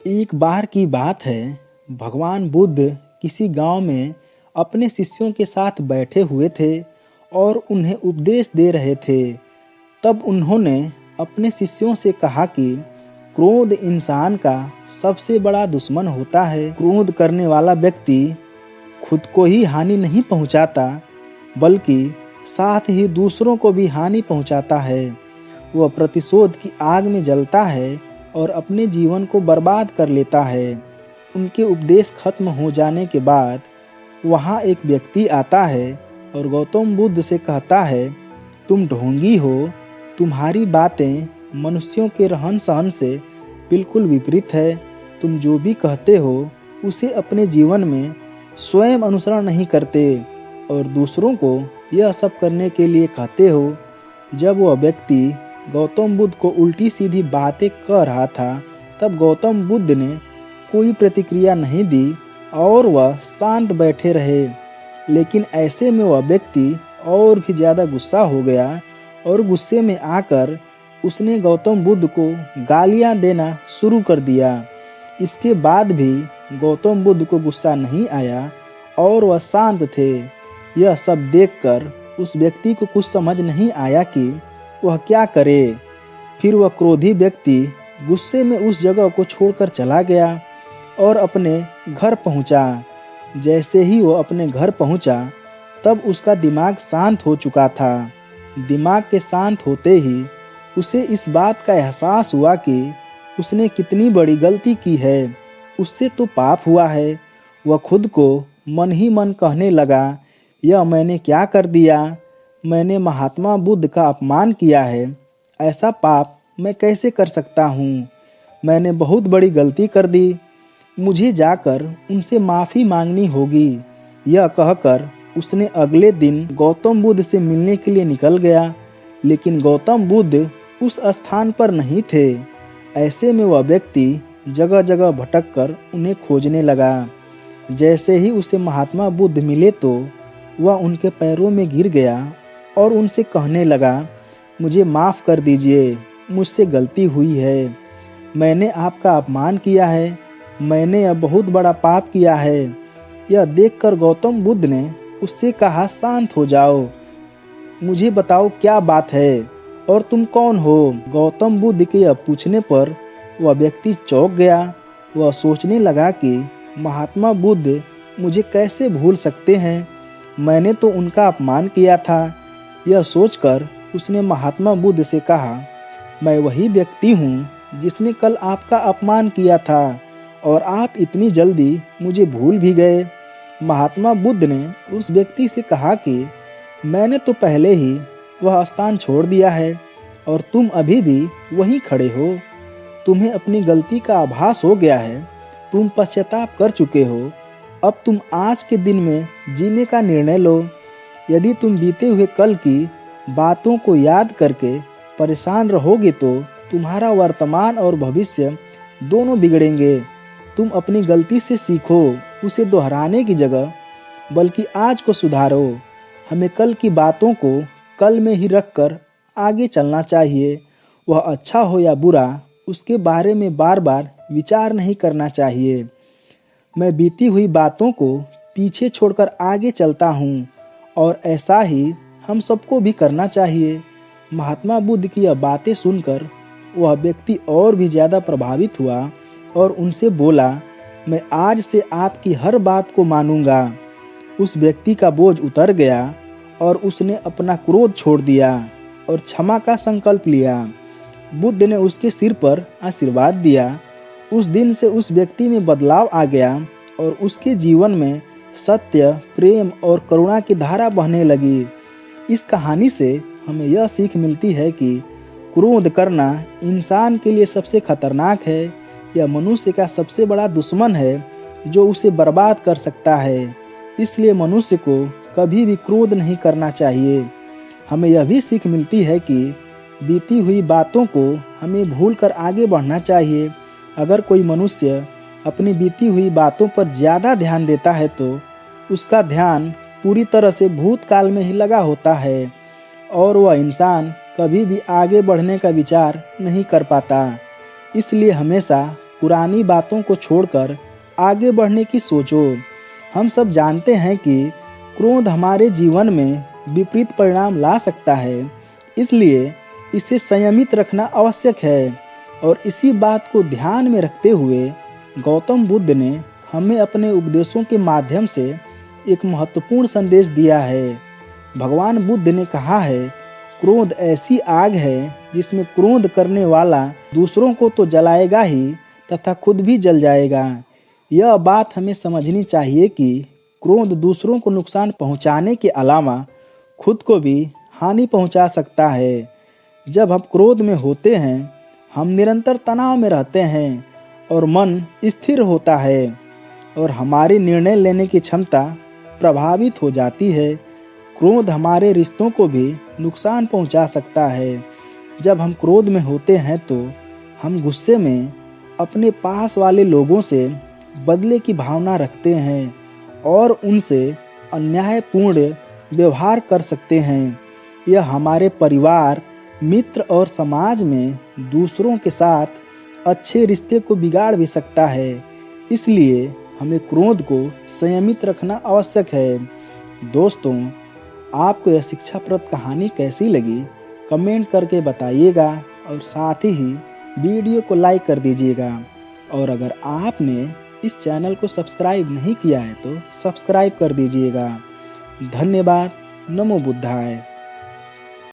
एक बार की बात है, भगवान बुद्ध किसी गांव में अपने शिष्यों के साथ बैठे हुए थे और उन्हें उपदेश दे रहे थे। तब उन्होंने अपने शिष्यों से कहा कि क्रोध इंसान का सबसे बड़ा दुश्मन होता है। क्रोध करने वाला व्यक्ति खुद को ही हानि नहीं पहुंचाता, बल्कि साथ ही दूसरों को भी हानि पहुंचाता है। वह प्रतिशोध की आग में जलता है और अपने जीवन को बर्बाद कर लेता है। उनके उपदेश खत्म हो जाने के बाद वहाँ एक व्यक्ति आता है और गौतम बुद्ध से कहता है, तुम ढोंगी हो, तुम्हारी बातें मनुष्यों के रहन सहन से बिल्कुल विपरीत है। तुम जो भी कहते हो उसे अपने जीवन में स्वयं अनुसरण नहीं करते और दूसरों को यह सब करने के लिए कहते हो। जब वह व्यक्ति गौतम बुद्ध को उल्टी सीधी बातें कह रहा था, तब गौतम बुद्ध ने कोई प्रतिक्रिया नहीं दी और वह शांत बैठे रहे। लेकिन ऐसे में वह व्यक्ति और भी ज़्यादा गुस्सा हो गया और गुस्से में आकर उसने गौतम बुद्ध को गालियां देना शुरू कर दिया। इसके बाद भी गौतम बुद्ध को गुस्सा नहीं आया और वह शांत थे। यह सब देखकर उस व्यक्ति को कुछ समझ नहीं आया कि वह क्या करे। फिर वह क्रोधी व्यक्ति गुस्से में उस जगह को छोड़कर चला गया और अपने घर पहुंचा। जैसे ही वो अपने घर पहुंचा, तब उसका दिमाग शांत हो चुका था। दिमाग के शांत होते ही उसे इस बात का एहसास हुआ कि उसने कितनी बड़ी गलती की है। उससे तो पाप हुआ है। वह खुद को मन ही मन कहने लगा, यह मैंने क्या कर दिया? मैंने महात्मा बुद्ध का अपमान किया है। ऐसा पाप मैं कैसे कर सकता हूँ? मैंने बहुत बड़ी गलती कर दी। मुझे जाकर उनसे माफ़ी मांगनी होगी। यह कहकर उसने अगले दिन गौतम बुद्ध से मिलने के लिए निकल गया। लेकिन गौतम बुद्ध उस स्थान पर नहीं थे। ऐसे में वह व्यक्ति जगह जगह भटक कर उन्हें खोजने लगा। जैसे ही उसे महात्मा बुद्ध मिले तो वह उनके पैरों में गिर गया और उनसे कहने लगा, मुझे माफ़ कर दीजिए, मुझसे गलती हुई है। मैंने आपका अपमान किया है। मैंने यह बहुत बड़ा पाप किया है। यह देखकर गौतम बुद्ध ने उससे कहा, शांत हो जाओ, मुझे बताओ क्या बात है और तुम कौन हो? गौतम बुद्ध के यह पूछने पर वह व्यक्ति चौंक गया। वह सोचने लगा कि महात्मा बुद्ध मुझे कैसे भूल सकते हैं? मैंने तो उनका अपमान किया था। यह सोचकर उसने महात्मा बुद्ध से कहा, मैं वही व्यक्ति हूँ जिसने कल आपका अपमान किया था और आप इतनी जल्दी मुझे भूल भी गए। महात्मा बुद्ध ने उस व्यक्ति से कहा कि मैंने तो पहले ही वह स्थान छोड़ दिया है और तुम अभी भी वहीं खड़े हो। तुम्हें अपनी गलती का आभास हो गया है। तुम पश्चाताप कर चुके हो। अब तुम आज के दिन में जीने का निर्णय लो। यदि तुम बीते हुए कल की बातों को याद करके परेशान रहोगे तो तुम्हारा वर्तमान और भविष्य दोनों बिगड़ेंगे। तुम अपनी गलती से सीखो, उसे दोहराने की जगह बल्कि आज को सुधारो। हमें कल की बातों को कल में ही रखकर आगे चलना चाहिए। वह अच्छा हो या बुरा, उसके बारे में बार बार विचार नहीं करना चाहिए। मैं बीती हुई बातों को पीछे छोड़कर आगे चलता हूँ और ऐसा ही हम सबको भी करना चाहिए। महात्मा बुद्ध की यह बातें सुनकर वह व्यक्ति और भी ज़्यादा प्रभावित हुआ और उनसे बोला, मैं आज से आपकी हर बात को मानूंगा। उस व्यक्ति का बोझ उतर गया और उसने अपना क्रोध छोड़ दिया और क्षमा का संकल्प लिया। बुद्ध ने उसके सिर पर आशीर्वाद दिया। उस दिन से उस व्यक्ति में बदलाव आ गया और उसके जीवन में सत्य, प्रेम और करुणा की धारा बहने लगी। इस कहानी से हमें यह सीख मिलती है कि क्रोध करना इंसान के लिए सबसे खतरनाक है। यह मनुष्य का सबसे बड़ा दुश्मन है जो उसे बर्बाद कर सकता है। इसलिए मनुष्य को कभी भी क्रोध नहीं करना चाहिए। हमें यह भी सीख मिलती है कि बीती हुई बातों को हमें भूलकर आगे बढ़ना चाहिए। अगर कोई मनुष्य अपनी बीती हुई बातों पर ज़्यादा ध्यान देता है तो उसका ध्यान पूरी तरह से भूतकाल में ही लगा होता है और वह इंसान कभी भी आगे बढ़ने का विचार नहीं कर पाता। इसलिए हमेशा पुरानी बातों को छोड़कर आगे बढ़ने की सोचो। हम सब जानते हैं कि क्रोध हमारे जीवन में विपरीत परिणाम ला सकता है, इसलिए इसे संयमित रखना आवश्यक है। और इसी बात को ध्यान में रखते हुए गौतम बुद्ध ने हमें अपने उपदेशों के माध्यम से एक महत्वपूर्ण संदेश दिया है। भगवान बुद्ध ने कहा है, क्रोध ऐसी आग है जिसमें क्रोध करने वाला दूसरों को तो जलाएगा ही तथा खुद भी जल जाएगा। यह बात हमें समझनी चाहिए कि क्रोध दूसरों को नुकसान पहुंचाने के अलावा खुद को भी हानि पहुंचा सकता है। जब हम क्रोध में होते हैं, हम निरंतर तनाव में रहते हैं और मन स्थिर होता है और हमारी निर्णय लेने की क्षमता प्रभावित हो जाती है। क्रोध हमारे रिश्तों को भी नुकसान पहुंचा सकता है। जब हम क्रोध में होते हैं तो हम गुस्से में अपने पास वाले लोगों से बदले की भावना रखते हैं और उनसे अन्यायपूर्ण व्यवहार कर सकते हैं। यह हमारे परिवार, मित्र और समाज में दूसरों के साथ अच्छे रिश्ते को बिगाड़ भी सकता है। इसलिए हमें क्रोध को संयमित रखना आवश्यक है। दोस्तों, आपको यह शिक्षाप्रद कहानी कैसी लगी कमेंट करके बताइएगा और साथ ही वीडियो को लाइक कर दीजिएगा। और अगर आपने इस चैनल को सब्सक्राइब नहीं किया है तो सब्सक्राइब कर दीजिएगा। धन्यवाद। नमो बुद्धाय।